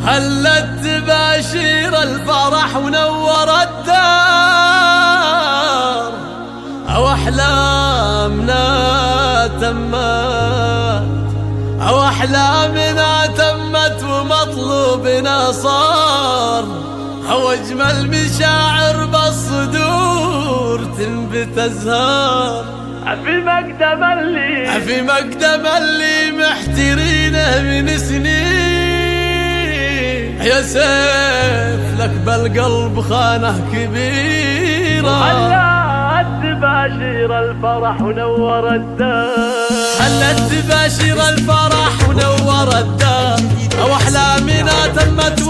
هلت تباشير الفرح ونور الدار، أو أحلامنا تمت، أو أحلامنا تمت ومطلوبنا صار، أو أجمل مشاعر بالصدور تنبت أزهار. في مقدم اللي محترينه من سنين، يا سيف لك بالقلب خانه كبيرة. هلت تباشير الفرح ونور الدار، هلت تباشير الفرح ونور الدار، أو أحلامنا تمت